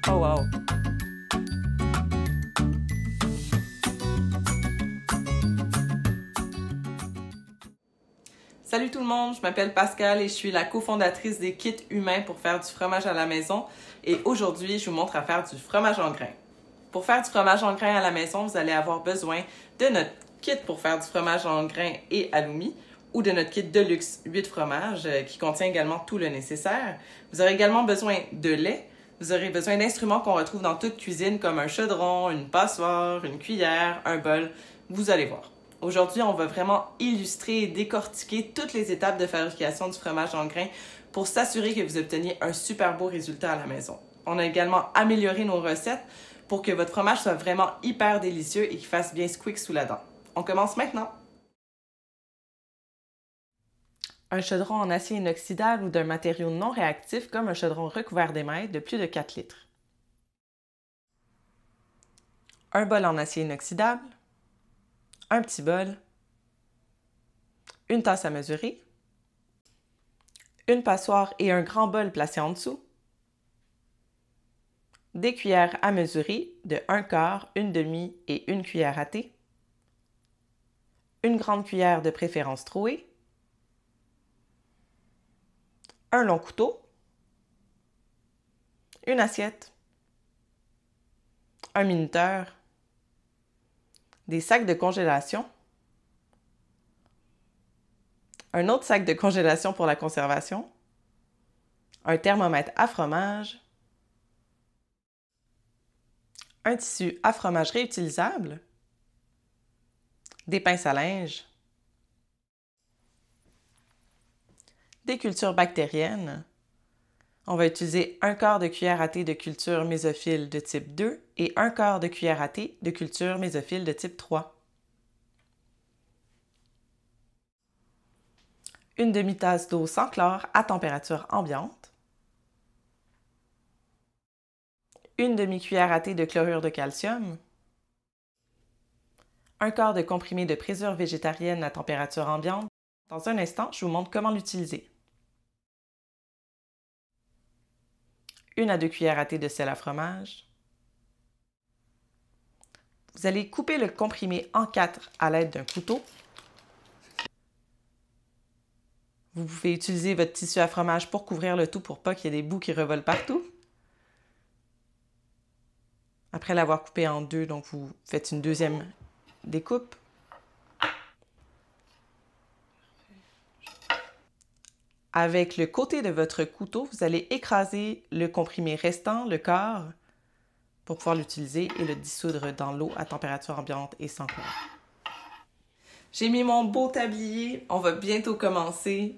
Oh wow! Salut tout le monde, je m'appelle Pascal et je suis la cofondatrice des Kits Humains pour faire du fromage à la maison. Et aujourd'hui, je vous montre à faire du fromage en grains. Pour faire du fromage en grains à la maison, vous allez avoir besoin de notre kit pour faire du fromage en grains et halloumi ou de notre kit de luxe 8 fromages qui contient également tout le nécessaire. Vous aurez également besoin de lait. Vous aurez besoin d'instruments qu'on retrouve dans toute cuisine comme un chaudron, une passoire, une cuillère, un bol. Vous allez voir. Aujourd'hui, on va vraiment illustrer et décortiquer toutes les étapes de fabrication du fromage en grains pour s'assurer que vous obteniez un super beau résultat à la maison. On a également amélioré nos recettes pour que votre fromage soit vraiment hyper délicieux et qu'il fasse bien squeak sous la dent. On commence maintenant! Un chaudron en acier inoxydable ou d'un matériau non réactif comme un chaudron recouvert d'émail de plus de 4 litres. Un bol en acier inoxydable. Un petit bol, une tasse à mesurer, une passoire et un grand bol placé en dessous, des cuillères à mesurer de 1/4, 1/2 et 1 cuillère à thé, une grande cuillère de préférence trouée, un long couteau, une assiette, un minuteur, des sacs de congélation, un autre sac de congélation pour la conservation, un thermomètre à fromage, un tissu à fromage réutilisable, des pinces à linge, des cultures bactériennes. On va utiliser 1/4 de cuillère à thé de culture mésophile de type 2 et 1/4 de cuillère à thé de culture mésophile de type 3. Une demi-tasse d'eau sans chlore à température ambiante. Une demi-cuillère à thé de chlorure de calcium. 1/4 de comprimé de présure végétarienne à température ambiante. Dans un instant, je vous montre comment l'utiliser. 1 à 2 cuillères à thé de sel à fromage. Vous allez couper le comprimé en 4 à l'aide d'un couteau. Vous pouvez utiliser votre tissu à fromage pour couvrir le tout pour pas qu'il y ait des bouts qui revolent partout. Après l'avoir coupé en 2, donc vous faites une deuxième découpe. Avec le côté de votre couteau, vous allez écraser le comprimé restant, le quart, pour pouvoir l'utiliser et le dissoudre dans l'eau à température ambiante et sans chlore. J'ai mis mon beau tablier, on va bientôt commencer.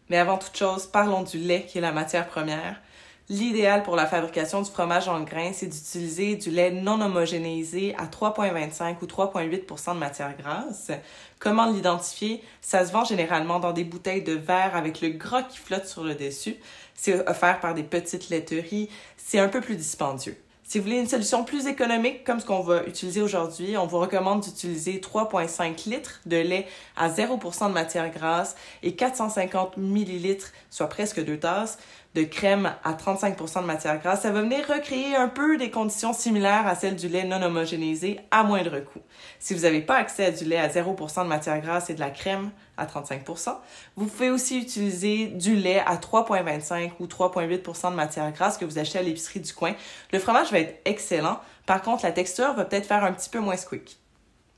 Mais avant toute chose, parlons du lait qui est la matière première. L'idéal pour la fabrication du fromage en grains, c'est d'utiliser du lait non homogénéisé à 3,25 ou 3,8 % de matière grasse. Comment l'identifier? Ça se vend généralement dans des bouteilles de verre avec le gras qui flotte sur le dessus. C'est offert par des petites laiteries. C'est un peu plus dispendieux. Si vous voulez une solution plus économique, comme ce qu'on va utiliser aujourd'hui, on vous recommande d'utiliser 3,5 litres de lait à 0% de matière grasse et 450 ml, soit presque 2 tasses, de crème à 35% de matière grasse. Ça va venir recréer un peu des conditions similaires à celles du lait non homogénéisé à moindre coût. Si vous n'avez pas accès à du lait à 0% de matière grasse et de la crème à 35%, vous pouvez aussi utiliser du lait à 3,25 ou 3,8% de matière grasse que vous achetez à l'épicerie du coin. Le fromage va être excellent. Par contre, la texture va peut-être faire un petit peu moins squeak.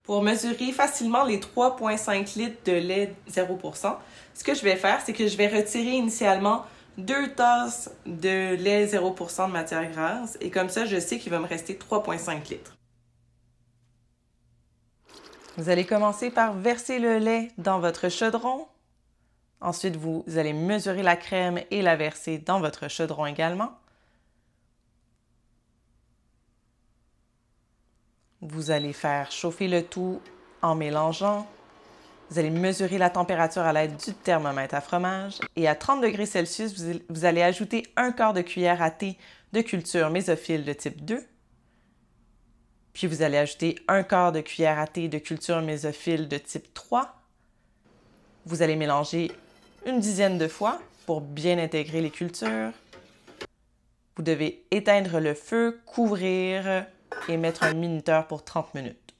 Pour mesurer facilement les 3,5 litres de lait 0%, ce que je vais faire, c'est que je vais retirer initialement 2 tasses de lait 0% de matière grasse et comme ça, je sais qu'il va me rester 3,5 litres. Vous allez commencer par verser le lait dans votre chaudron. Ensuite, vous allez mesurer la crème et la verser dans votre chaudron également. Vous allez faire chauffer le tout en mélangeant. Vous allez mesurer la température à l'aide du thermomètre à fromage et à 30 degrés Celsius, vous allez ajouter 1/4 de cuillère à thé de culture mésophile de type 2. Puis vous allez ajouter 1/4 de cuillère à thé de culture mésophile de type 3. Vous allez mélanger une dizaine de fois pour bien intégrer les cultures. Vous Vous devez éteindre le feu, couvrir et mettre un minuteur pour 30 minutes.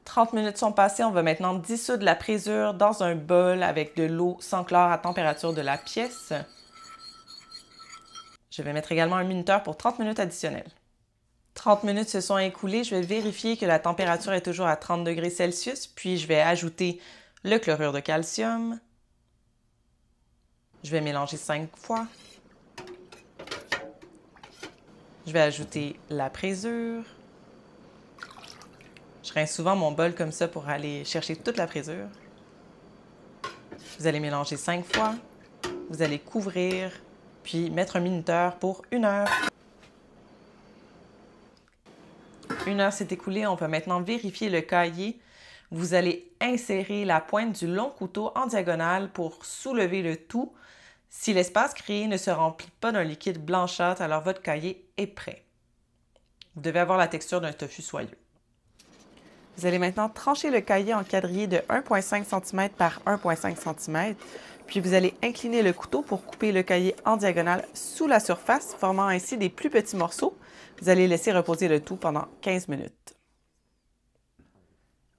30 minutes sont passées, on va maintenant dissoudre la présure dans un bol avec de l'eau sans chlore à température de la pièce. Je vais mettre également un minuteur pour 30 minutes additionnelles. 30 minutes se sont écoulées, je vais vérifier que la température est toujours à 30 degrés Celsius, puis je vais ajouter le chlorure de calcium. Je vais mélanger 5 fois. Je vais ajouter la présure. Je rince souvent mon bol comme ça pour aller chercher toute la présure. Vous allez mélanger 5 fois. Vous allez couvrir, puis mettre un minuteur pour 1 heure. 1 heure s'est écoulée, on peut maintenant vérifier le cahier. Vous allez insérer la pointe du long couteau en diagonale pour soulever le tout. Si l'espace créé ne se remplit pas d'un liquide blanchâtre, alors votre cahier est prêt. Vous devez avoir la texture d'un tofu soyeux. Vous allez maintenant trancher le cahier en quadrillés de 1,5 cm par 1,5 cm, puis vous allez incliner le couteau pour couper le cahier en diagonale sous la surface, formant ainsi des plus petits morceaux. Vous allez laisser reposer le tout pendant 15 minutes.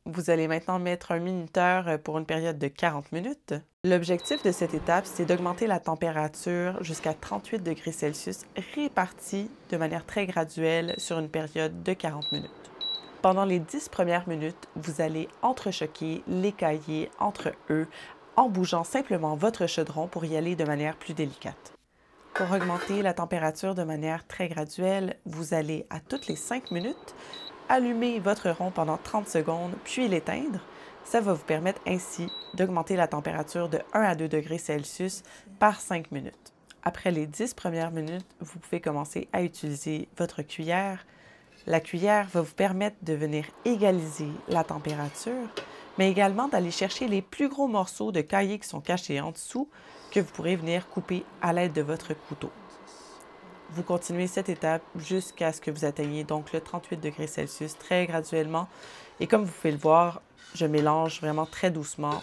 Vous allez maintenant mettre un minuteur pour une période de 40 minutes. L'objectif de cette étape, c'est d'augmenter la température jusqu'à 38 degrés Celsius, répartie de manière très graduelle sur une période de 40 minutes. Pendant les 10 premières minutes, vous allez entrechoquer les cahiers entre eux en bougeant simplement votre chaudron pour y aller de manière plus délicate. Pour augmenter la température de manière très graduelle, vous allez à toutes les 5 minutes allumer votre rond pendant 30 secondes, puis l'éteindre. Ça va vous permettre ainsi d'augmenter la température de 1 à 2 degrés Celsius par 5 minutes. Après les 10 premières minutes, vous pouvez commencer à utiliser votre cuillère. La cuillère va vous permettre de venir égaliser la température, mais également d'aller chercher les plus gros morceaux de cahier qui sont cachés en dessous que vous pourrez venir couper à l'aide de votre couteau. Vous continuez cette étape jusqu'à ce que vous atteigniez donc le 38 degrés Celsius très graduellement. Et comme vous pouvez le voir, je mélange vraiment très doucement.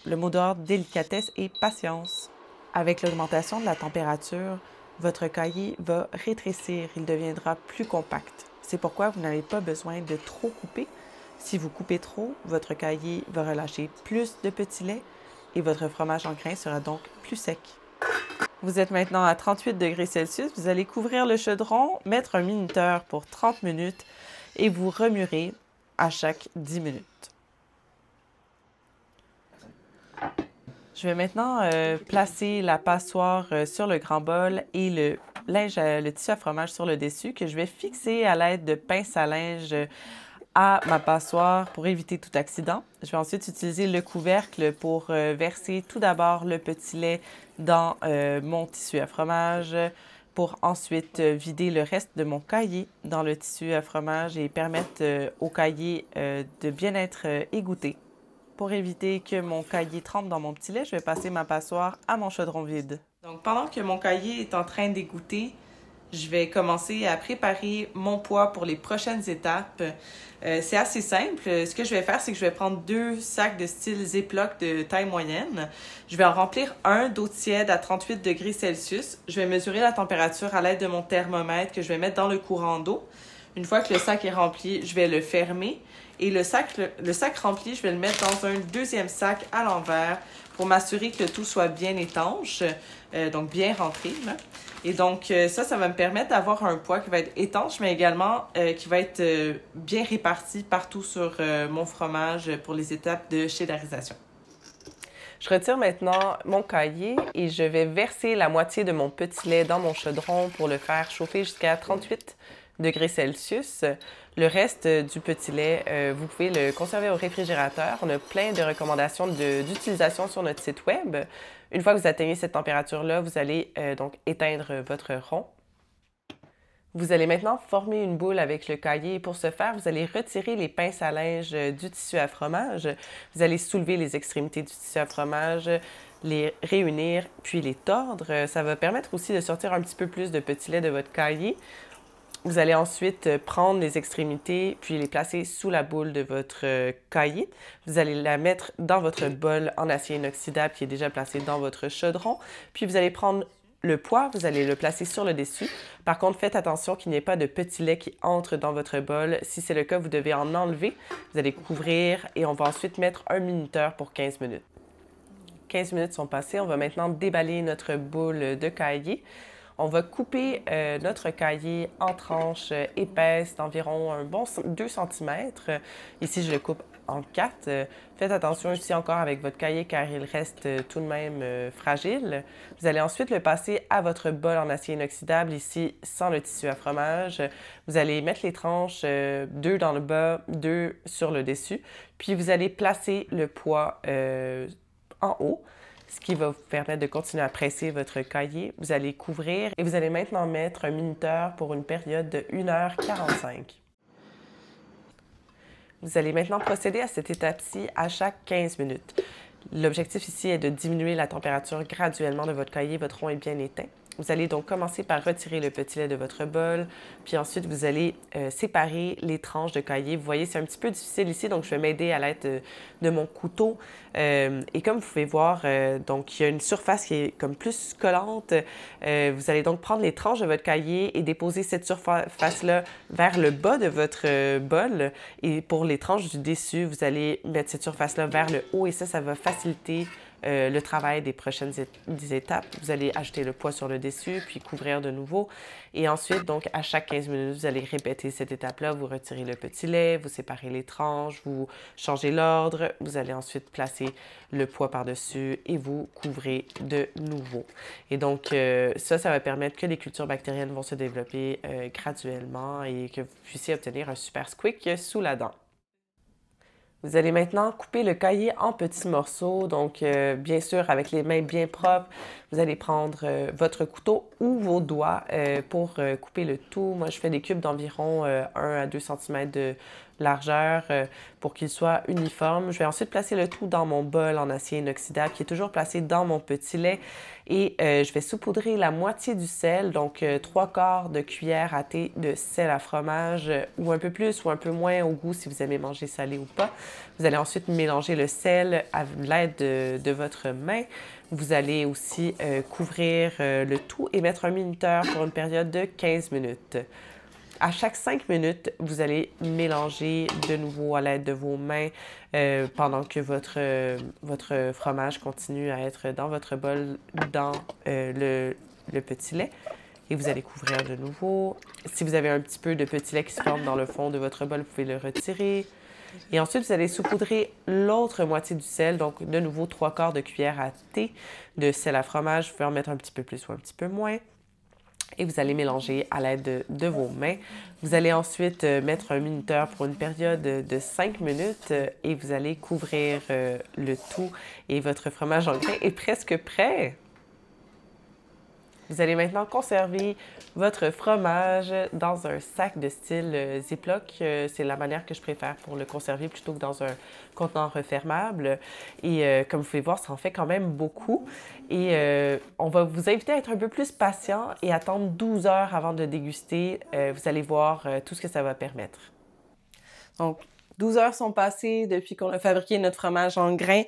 Le mot d'ordre, délicatesse et patience. Avec l'augmentation de la température, votre cahier va rétrécir, il deviendra plus compact. C'est pourquoi vous n'avez pas besoin de trop couper. Si vous coupez trop, votre cahier va relâcher plus de petits laits et votre fromage en grains sera donc plus sec. Vous êtes maintenant à 38 degrés Celsius. Vous allez couvrir le chaudron, mettre un minuteur pour 30 minutes et vous remuerez à chaque 10 minutes. Je vais maintenant placer la passoire sur le grand bol et le tissu à fromage sur le dessus que je vais fixer à l'aide de pince à linge à ma passoire pour éviter tout accident. Je vais ensuite utiliser le couvercle pour verser tout d'abord le petit lait dans mon tissu à fromage pour ensuite vider le reste de mon cahier dans le tissu à fromage et permettre au cahier de bien être égoutté. Pour éviter que mon cahier trempe dans mon petit lait, je vais passer ma passoire à mon chaudron vide. Donc pendant que mon cahier est en train d'égoutter, je vais commencer à préparer mon poêle pour les prochaines étapes. C'est assez simple. Ce que je vais faire, c'est que je vais prendre 2 sacs de style Ziploc de taille moyenne. Je vais en remplir un d'eau tiède à 38 degrés Celsius. Je vais mesurer la température à l'aide de mon thermomètre que je vais mettre dans le courant d'eau. Une fois que le sac est rempli, je vais le fermer. Et le sac rempli, je vais le mettre dans un deuxième sac à l'envers pour m'assurer que le tout soit bien étanche, donc bien rentré. Là. Et donc, ça va me permettre d'avoir un poêle qui va être étanche, mais également qui va être bien réparti partout sur mon fromage pour les étapes de cheddarisation. Je retire maintenant mon cahier et je vais verser la moitié de mon petit lait dans mon chaudron pour le faire chauffer jusqu'à 38 degrés Celsius. Le reste du petit lait, vous pouvez le conserver au réfrigérateur. On a plein de recommandations d'utilisation sur notre site web. Une fois que vous atteignez cette température-là, vous allez donc éteindre votre rond. Vous allez maintenant former une boule avec le cahier. Pour ce faire, vous allez retirer les pinces à linge du tissu à fromage. Vous allez soulever les extrémités du tissu à fromage, les réunir, puis les tordre. Ça va permettre aussi de sortir un petit peu plus de petit lait de votre cahier. Vous allez ensuite prendre les extrémités puis les placer sous la boule de votre cahier. Vous allez la mettre dans votre bol en acier inoxydable qui est déjà placé dans votre chaudron. Puis vous allez prendre Le poids, vous allez le placer sur le dessus. Par contre, faites attention qu'il n'y ait pas de petit lait qui entre dans votre bol. Si c'est le cas, vous devez en enlever. Vous allez couvrir et on va ensuite mettre un minuteur pour 15 minutes. 15 minutes sont passées. On va maintenant déballer notre boule de caillé. On va couper notre caillé en tranches épaisses d'environ un bon 2 cm. Ici, je le coupe en 4. Faites attention ici encore avec votre caillé car il reste tout de même fragile. Vous allez ensuite le passer à votre bol en acier inoxydable, ici sans le tissu à fromage. Vous allez mettre les tranches, 2 dans le bas, 2 sur le dessus. Puis vous allez placer le poids en haut, ce qui va vous permettre de continuer à presser votre caillé. Vous allez couvrir et vous allez maintenant mettre un minuteur pour une période de 1h45. Vous allez maintenant procéder à cette étape-ci à chaque 15 minutes. L'objectif ici est de diminuer la température graduellement de votre caillé. Votre rond est bien éteint. Vous allez donc commencer par retirer le petit lait de votre bol, puis ensuite vous allez séparer les tranches de caillé. Vous voyez, c'est un petit peu difficile ici, donc je vais m'aider à l'aide de mon couteau. Et comme vous pouvez voir, donc il y a une surface qui est comme plus collante. Vous allez donc prendre les tranches de votre caillé et déposer cette surface-là vers le bas de votre bol. Et pour les tranches du dessus, vous allez mettre cette surface-là vers le haut et ça va faciliter le travail des prochaines étapes. Vous allez ajouter le poids sur le dessus, puis couvrir de nouveau. Et ensuite, donc, à chaque 15 minutes, vous allez répéter cette étape-là. Vous retirez le petit lait, vous séparez les tranches, vous changez l'ordre. Vous allez ensuite placer le poids par-dessus et vous couvrez de nouveau. Et donc, ça va permettre que les cultures bactériennes vont se développer graduellement et que vous puissiez obtenir un super squick sous la dent. Vous allez maintenant couper le caillé en petits morceaux. Donc, bien sûr, avec les mains bien propres, vous allez prendre votre couteau ou vos doigts pour couper le tout. Moi, je fais des cubes d'environ 1 à 2 cm de largeur pour qu'ils soient uniformes. Je vais ensuite placer le tout dans mon bol en acier inoxydable qui est toujours placé dans mon petit lait et je vais saupoudrer la moitié du sel, donc 3/4 de cuillère à thé de sel à fromage ou un peu plus ou un peu moins au goût si vous aimez manger salé ou pas. Vous allez ensuite mélanger le sel à l'aide de votre main. Vous allez aussi couvrir le tout et mettre un minuteur pour une période de 15 minutes. À chaque 5 minutes, vous allez mélanger de nouveau à l'aide de vos mains pendant que votre fromage continue à être dans votre bol, dans le petit lait. Et vous allez couvrir de nouveau. Si vous avez un petit peu de petit lait qui se forme dans le fond de votre bol, vous pouvez le retirer. Et ensuite, vous allez saupoudrer l'autre moitié du sel, donc de nouveau 3/4 de cuillère à thé de sel à fromage. Vous pouvez en mettre un petit peu plus ou un petit peu moins. Et vous allez mélanger à l'aide de vos mains. Vous allez ensuite mettre un minuteur pour une période de 5 minutes et vous allez couvrir le tout et votre fromage en grains est presque prêt. Vous allez maintenant conserver votre fromage dans un sac de style Ziploc. C'est la manière que je préfère pour le conserver plutôt que dans un contenant refermable. Et comme vous pouvez voir, ça en fait quand même beaucoup. Et on va vous inviter à être un peu plus patient et attendre 12 heures avant de déguster. Vous allez voir tout ce que ça va permettre. Donc, 12 heures sont passées depuis qu'on a fabriqué notre fromage en grains.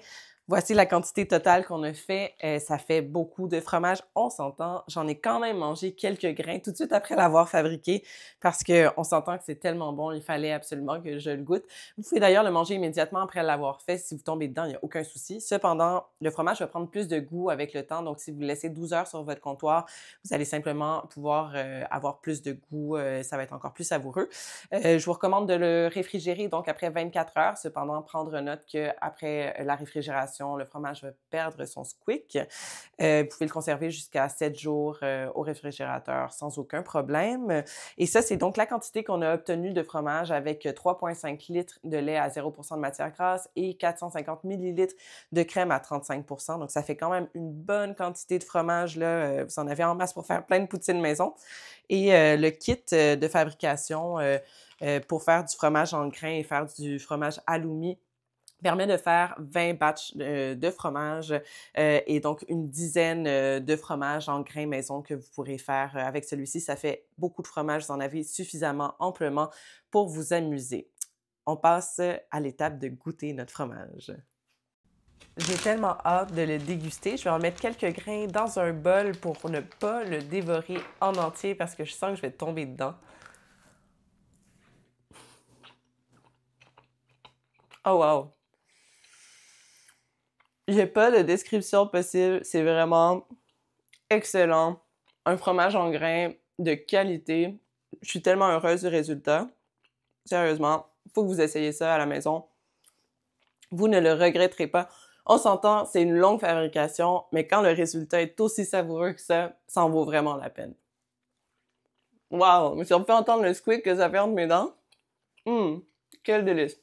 Voici la quantité totale qu'on a fait. Ça fait beaucoup de fromage, on s'entend. J'en ai quand même mangé quelques grains tout de suite après l'avoir fabriqué parce qu'on s'entend que c'est tellement bon, il fallait absolument que je le goûte. Vous pouvez d'ailleurs le manger immédiatement après l'avoir fait. Si vous tombez dedans, il n'y a aucun souci. Cependant, le fromage va prendre plus de goût avec le temps. Donc, si vous le laissez 12 heures sur votre comptoir, vous allez simplement pouvoir avoir plus de goût. Ça va être encore plus savoureux. Je vous recommande de le réfrigérer donc après 24 heures. Cependant, prendre note qu'après la réfrigération, le fromage va perdre son squick. Vous pouvez le conserver jusqu'à 7 jours au réfrigérateur sans aucun problème. Et ça, c'est donc la quantité qu'on a obtenue de fromage avec 3,5 litres de lait à 0% de matière grasse et 450 millilitres de crème à 35%. Donc, ça fait quand même une bonne quantité de fromage. Là. Vous en avez en masse pour faire plein de poutines maison. Et le kit de fabrication pour faire du fromage en grains et faire du fromage halloumi permet de faire 20 batchs de fromage et donc une dizaine de fromages en grains maison que vous pourrez faire avec celui-ci. Ça fait beaucoup de fromage, vous en avez suffisamment amplement pour vous amuser. On passe à l'étape de goûter notre fromage. J'ai tellement hâte de le déguster. Je vais en mettre quelques grains dans un bol pour ne pas le dévorer en entier parce que je sens que je vais tomber dedans. Oh wow! J'ai pas de description possible. C'est vraiment excellent. Un fromage en grains de qualité. Je suis tellement heureuse du résultat. Sérieusement, faut que vous essayiez ça à la maison. Vous ne le regretterez pas. On s'entend, c'est une longue fabrication, mais quand le résultat est aussi savoureux que ça en vaut vraiment la peine. Wow! Mais si on peut entendre le squeak que ça fait entre mes dents, quel délice!